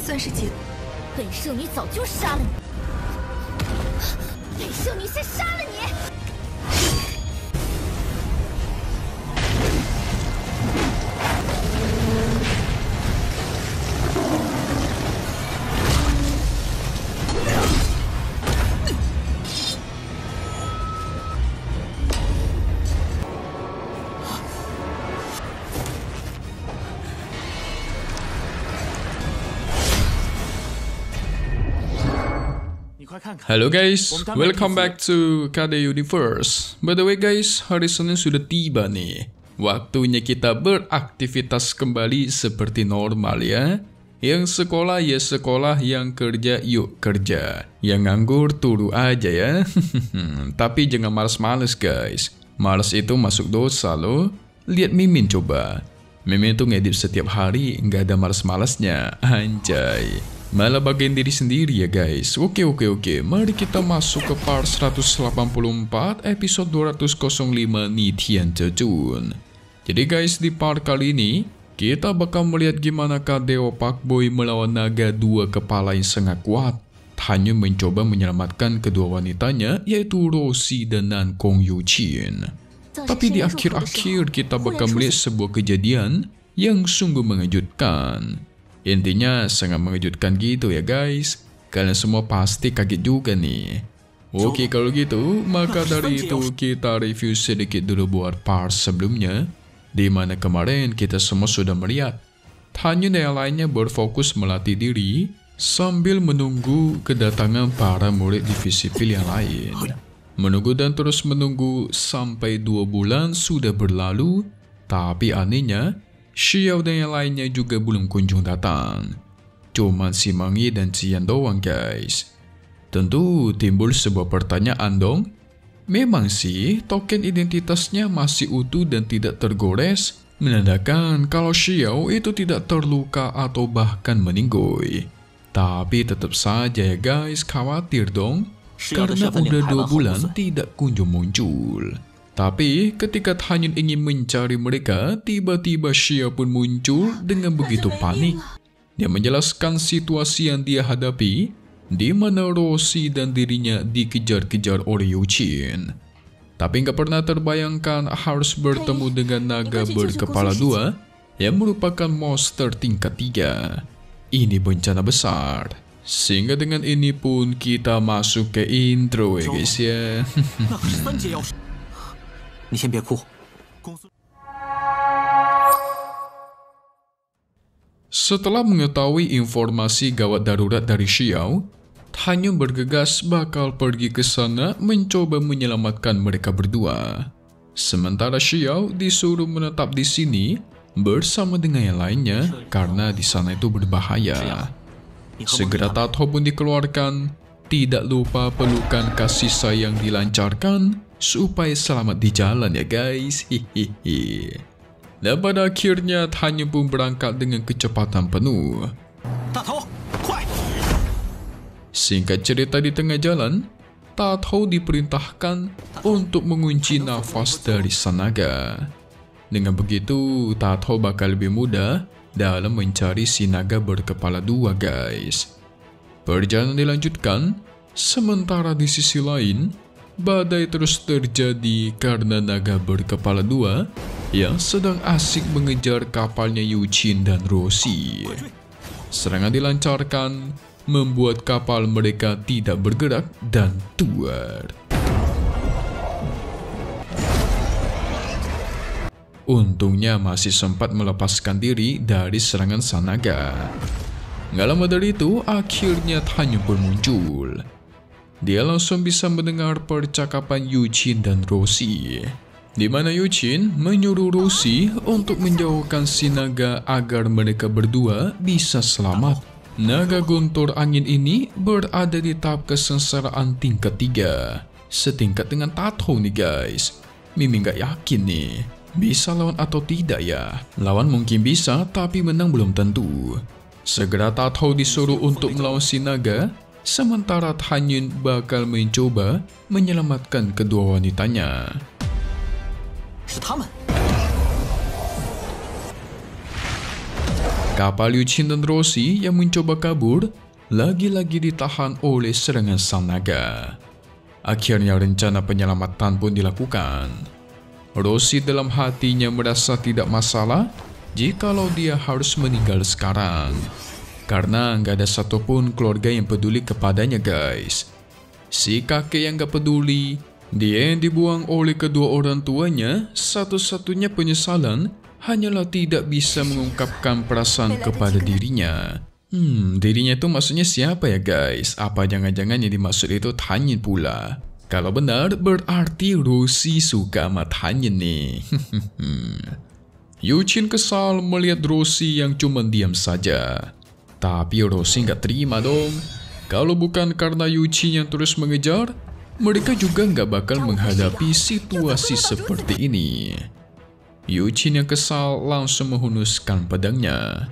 算是结。本圣女早就杀了你，本圣女先杀了你。 Halo guys, welcome back to KD Universe. By the way guys, hari Senin sudah tiba nih. Waktunya kita beraktivitas kembali seperti normal ya. Yang sekolah ya sekolah, yang kerja yuk kerja. Yang nganggur turu aja ya. Tapi jangan males-males guys. Males itu masuk dosa loh. Lihat Mimin coba. Mimin tuh ngedit setiap hari, nggak ada males-malesnya. Anjay. Malah bagian diri sendiri ya guys. Oke. Mari kita masuk ke part 184 episode 205 Nitian Cecun. Jadi guys, di part kali ini kita bakal melihat gimana Dewa Pakboy melawan naga dua kepala yang sangat kuat. Hanya mencoba menyelamatkan kedua wanitanya, yaitu Roshi dan Nankong Yuqin. Tapi di akhir-akhir kita bakal melihat sebuah kejadian yang sungguh mengejutkan. Intinya sangat mengejutkan gitu ya guys. Kalian semua pasti kaget juga nih. Oke kalau gitu, maka dari itu kita review sedikit dulu buat part sebelumnya, dimana kemarin kita semua sudah melihat Hanyu dan yang lainnya berfokus melatih diri sambil menunggu kedatangan para murid divisi pil yang lain. Menunggu dan terus menunggu sampai 2 bulan sudah berlalu, tapi anehnya Xiao dan yang lainnya juga belum kunjung datang. Cuman si Mangi dan Cian doang guys. Tentu timbul sebuah pertanyaan dong. Memang sih token identitasnya masih utuh dan tidak tergores, menandakan kalau Xiao itu tidak terluka atau bahkan meninggoy. Tapi tetap saja ya guys, khawatir dong. Karena udah 2 bulan tidak kunjung muncul. Tapi ketika Hanyun ingin mencari mereka, tiba-tiba Xiao pun muncul dengan begitu panik. Dia menjelaskan situasi yang dia hadapi, di mana Roshi dan dirinya dikejar-kejar oleh Yuqin. Tapi nggak pernah terbayangkan harus bertemu dengan naga berkepala 2 yang merupakan monster tingkat 3. Ini bencana besar. Sehingga dengan ini pun kita masuk ke intro ya guys ya. Setelah mengetahui informasi gawat darurat dari Xiao, Hanyun bergegas bakal pergi ke sana mencoba menyelamatkan mereka berdua. Sementara Xiao disuruh menetap di sini bersama dengan yang lainnya karena di sana itu berbahaya. Segera Tato pun dikeluarkan, tidak lupa pelukan kasih sayang dilancarkan supaya selamat di jalan ya guys. Hihihi. Dan pada akhirnya Hanyun pun berangkat dengan kecepatan penuh. Singkat cerita, di tengah jalan Tato diperintahkan untuk mengunci nafas dari sang naga. Dengan begitu Tato bakal lebih mudah dalam mencari si naga berkepala 2 guys. Perjalanan dilanjutkan, sementara di sisi lain badai terus terjadi karena naga berkepala 2 yang sedang asik mengejar kapalnya Yuqin dan Roshi. Serangan dilancarkan, membuat kapal mereka tidak bergerak dan tuar. Untungnya masih sempat melepaskan diri dari serangan sang naga. Nggak lama dari itu, akhirnya Hanyun pun muncul. Dia langsung bisa mendengar percakapan Yuqin dan Roshi, di mana Yuqin menyuruh Roshi untuk menjauhkan si naga agar mereka berdua bisa selamat. Naga guntur angin ini berada di tahap kesengsaraan tingkat 3, setingkat dengan Tato nih guys. Mimi nggak yakin nih bisa lawan atau tidak ya. Lawan mungkin bisa, tapi menang belum tentu. Segera Tato disuruh untuk melawan si naga, sementara Hanyun bakal mencoba menyelamatkan kedua wanitanya. Kapal Yuqin dan Rossi yang mencoba kabur lagi-lagi ditahan oleh serangan sang naga. Akhirnya rencana penyelamatan pun dilakukan. Rossi dalam hatinya merasa tidak masalah jikalau dia harus meninggal sekarang, karena nggak ada satupun keluarga yang peduli kepadanya guys. Si kakek yang gak peduli, dia yang dibuang oleh kedua orang tuanya, satu-satunya penyesalan hanyalah tidak bisa mengungkapkan perasaan kepada dirinya. Dirinya itu maksudnya siapa ya guys? Apa jangan-jangan yang dimaksud itu Tanyin pula? Kalau benar, berarti Rossi suka sama Tanyin nih. Yuqin kesal melihat Rossi yang cuma diam saja. Tapi Rossi nggak terima dong. Kalau bukan karena Yuqin yang terus mengejar, mereka juga nggak bakal menghadapi situasi seperti ini. Yuqin yang kesal langsung menghunuskan pedangnya.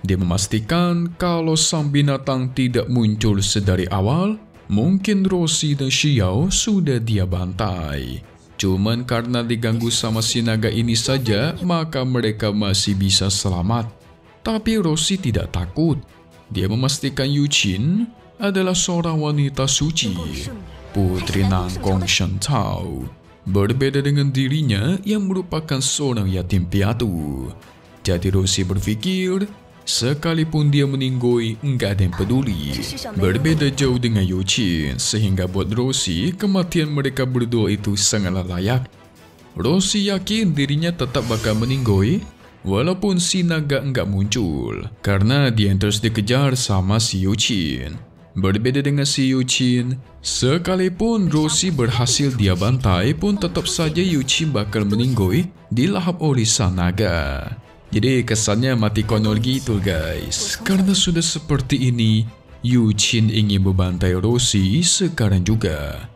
Dia memastikan kalau sang binatang tidak muncul sedari awal, mungkin Rossi dan Xiao sudah dia bantai. Cuman karena diganggu sama si naga ini saja, maka mereka masih bisa selamat. Tapi Rossi tidak takut. Dia memastikan Yuqin adalah seorang wanita suci, Putri Nangkong Shantao. Berbeda dengan dirinya yang merupakan seorang yatim piatu. Jadi Rossi berpikir, sekalipun dia meninggoy, nggak ada yang peduli. Berbeda jauh dengan Yuqin, sehingga buat Rossi, kematian mereka berdua itu sangatlah layak. Rossi yakin dirinya tetap bakal meninggoy, walaupun si naga nggak muncul, karena dia yang terus dikejar sama si Yuqin. Berbeda dengan si Yuqin, sekalipun Rossi berhasil dia bantai pun tetap saja Yuqin bakal meninggoy dilahap oleh sang naga. Jadi kesannya mati konyol gitu guys. Karena sudah seperti ini, Yuqin ingin membantai Rossi sekarang juga.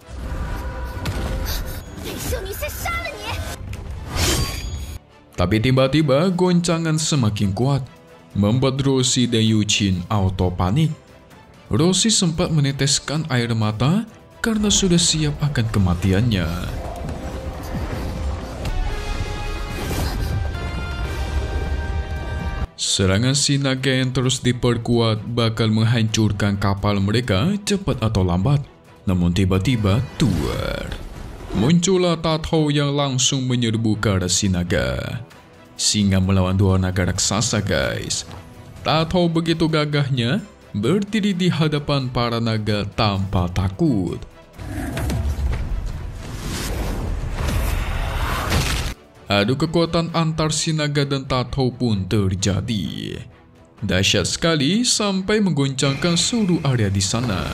Tapi tiba-tiba goncangan semakin kuat, membuat Rossi dan Yuqin auto panik. Rossi sempat meneteskan air mata karena sudah siap akan kematiannya. Serangan si naga yang terus diperkuat bakal menghancurkan kapal mereka cepat atau lambat. Namun tiba-tiba tuar. Muncullah Tato yang langsung menyerbu ke arah si naga. Singa melawan dua naga raksasa guys. Tato begitu gagahnya berdiri di hadapan para naga tanpa takut. Adu kekuatan antar si naga dan Tato pun terjadi. Dahsyat sekali sampai menggoncangkan seluruh area di sana.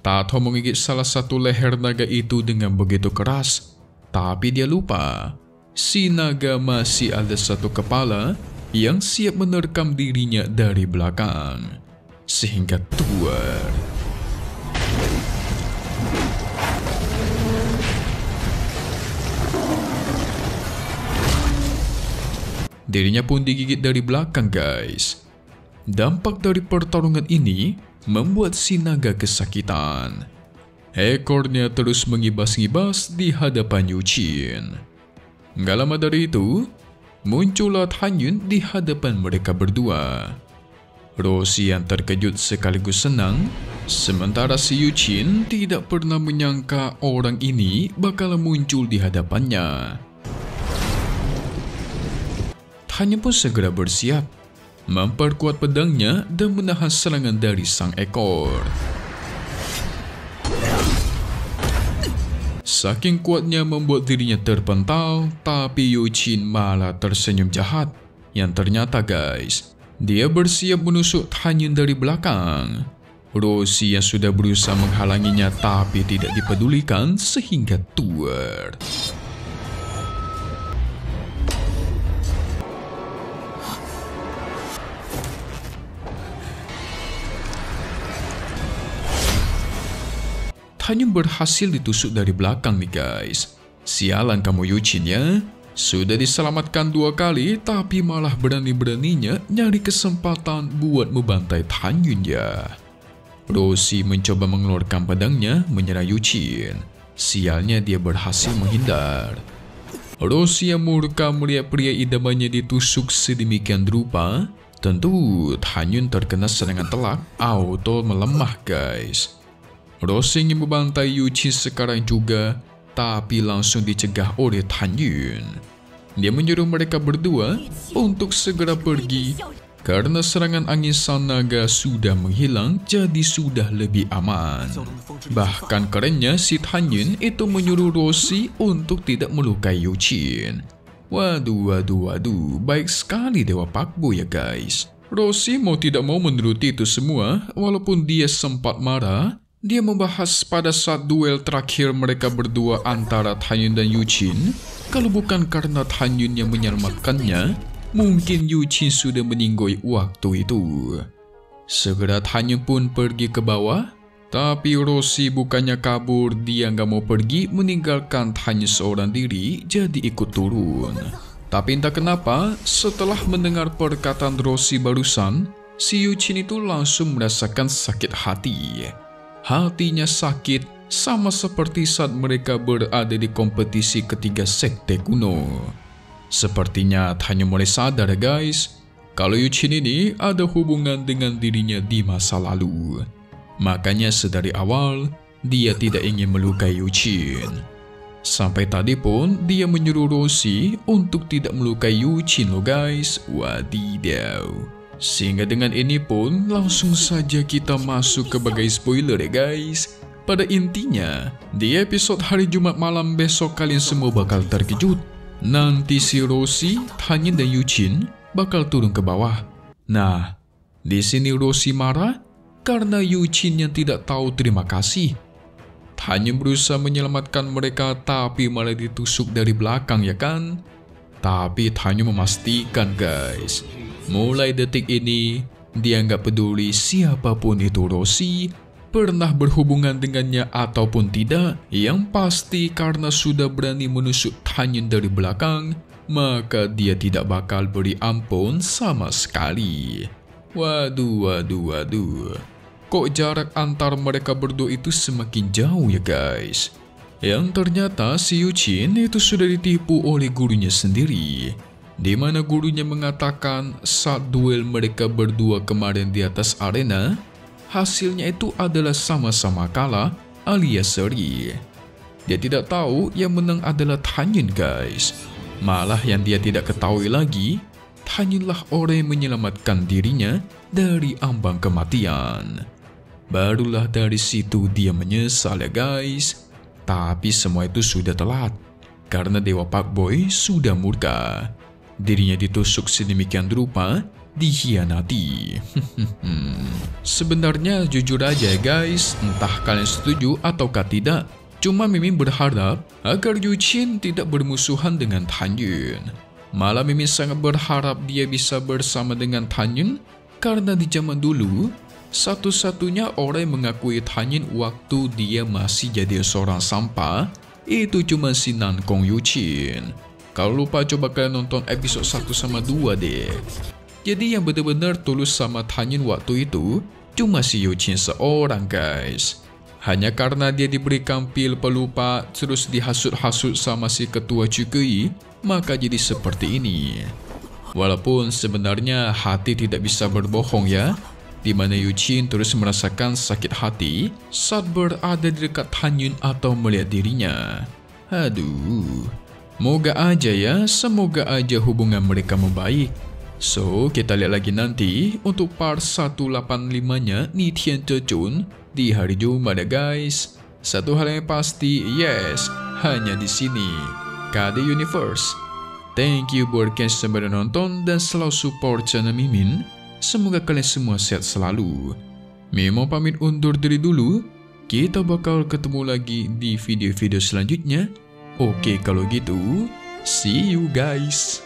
Tato menggigit salah satu leher naga itu dengan begitu keras. Tapi dia lupa, si naga masih ada satu kepala yang siap menerkam dirinya dari belakang. Sehingga tuar. Dirinya pun digigit dari belakang guys. Dampak dari pertarungan ini membuat si naga kesakitan. Ekornya terus mengibas-ngibas di hadapan Yuqin. Gak lama dari itu, muncullah Tanyin di hadapan mereka berdua. Rossi yang terkejut sekaligus senang, sementara si Yuqin tidak pernah menyangka orang ini bakal muncul di hadapannya. Tanyin pun segera bersiap, memperkuat pedangnya dan menahan serangan dari sang ekor. Saking kuatnya membuat dirinya terpental, tapi Yuqin malah tersenyum jahat. Yang ternyata guys, dia bersiap menusuk Tanyin dari belakang. Rossi yang sudah berusaha menghalanginya tapi tidak dipedulikan sehingga tuar. Tanyin berhasil ditusuk dari belakang nih guys. Sialan kamu Yuqin ya. Sudah diselamatkan 2 kali, tapi malah berani-beraninya nyari kesempatan buat membantai Tan Yun ya. Roshi mencoba mengeluarkan pedangnya menyerang Yu Qin. Sialnya dia berhasil menghindar. Roshi yang murka melihat pria idamannya ditusuk sedemikian rupa. Tentu Tan Yun terkena serangan telak, auto melemah guys. Roshi ingin membantai Yu Qin sekarang juga, tapi langsung dicegah oleh Tan Yun. Dia menyuruh mereka berdua untuk segera pergi karena serangan angin sang naga sudah menghilang, jadi sudah lebih aman. Bahkan kerennya si Tan Yun itu menyuruh Roshi untuk tidak melukai Yu Qin. Waduh, baik sekali Dewa Pak Bo ya guys. Roshi mau tidak mau menuruti itu semua, walaupun dia sempat marah. Dia membahas pada saat duel terakhir mereka berdua antara Tan Yun dan Yu Qin. Kalau bukan karena Tan Yun yang menyelamatkannya, mungkin Yu Qin sudah meninggoy waktu itu. Segera Tan Yun pun pergi ke bawah, tapi Roshi bukannya kabur, dia nggak mau pergi meninggalkan Tan Yun seorang diri, jadi ikut turun. Tapi entah kenapa, setelah mendengar perkataan Roshi barusan, si Yu Qin itu langsung merasakan sakit hati. Hatinya sakit, sama seperti saat mereka berada di kompetisi ketiga sekte kuno. Sepertinya Tan Yun mulai sadar guys, kalau Yu Qin ini ada hubungan dengan dirinya di masa lalu. Makanya sedari awal, dia tidak ingin melukai Yu Qin. Sampai tadi pun dia menyuruh Roshi untuk tidak melukai Yu Qin loh guys. Wadidaw. Sehingga dengan ini pun langsung saja kita masuk ke bagai spoiler ya guys. Pada intinya, di episode hari Jumat malam besok kalian semua bakal terkejut. Nanti si Roshi, Tan Yun dan Yu Qin bakal turun ke bawah. Nah, di sini Roshi marah karena Yu Qin yang tidak tahu terima kasih. Tan Yun berusaha menyelamatkan mereka tapi malah ditusuk dari belakang ya kan? Tapi Tan Yun memastikan guys, mulai detik ini dia nggak peduli siapapun itu Roshi, pernah berhubungan dengannya ataupun tidak, yang pasti karena sudah berani menusuk Tan Yun dari belakang, maka dia tidak bakal beri ampun sama sekali. Waduh. Kok jarak antar mereka berdua itu semakin jauh ya guys? Yang ternyata si Yu Qin itu sudah ditipu oleh gurunya sendiri. Di mana gurunya mengatakan saat duel mereka berdua kemarin di atas arena, hasilnya itu adalah sama-sama kalah alias seri. Dia tidak tahu yang menang adalah Tan Yun guys. Malah yang dia tidak ketahui lagi, Tan Yun lah orang yang menyelamatkan dirinya dari ambang kematian. Barulah dari situ dia menyesal ya guys. Tapi semua itu sudah telat, karena Dewa Pak Boy sudah murka. Dirinya ditusuk sedemikian rupa, dikhianati. Sebenarnya jujur aja guys, entah kalian setuju ataukah tidak, cuma Mimin berharap agar Yu Qin tidak bermusuhan dengan Tan Yun. Malah Mimin sangat berharap dia bisa bersama dengan Tan Yun, karena di zaman dulu satu-satunya orang yang mengakui Tan Yun waktu dia masih jadi seorang sampah itu cuma si Nankong Yu Qin. Kalau lupa coba kalian nonton episode 1 sama 2 deh. Jadi yang benar-benar tulus sama Tan Yun waktu itu cuma si Yu Qin seorang guys. Hanya karena dia diberikan pil pelupa terus dihasut-hasut sama si ketua Cukui, maka jadi seperti ini. Walaupun sebenarnya hati tidak bisa berbohong ya, di mana Yu Qin terus merasakan sakit hati saat berada di dekat Tan Yun atau melihat dirinya. Aduh. Moga aja ya, semoga aja hubungan mereka membaik. So, kita lihat lagi nanti untuk part 185-nya Nitian Cecun di hari Jumat ya guys. Satu hal yang pasti, yes, hanya di sini, KD Universe. Thank you buat kalian yang sudah nonton dan selalu support channel Mimin. Semoga kalian semua sehat selalu. Mimin mau pamit undur diri dulu. Kita bakal ketemu lagi di video-video selanjutnya. Oke kalau gitu, see you guys.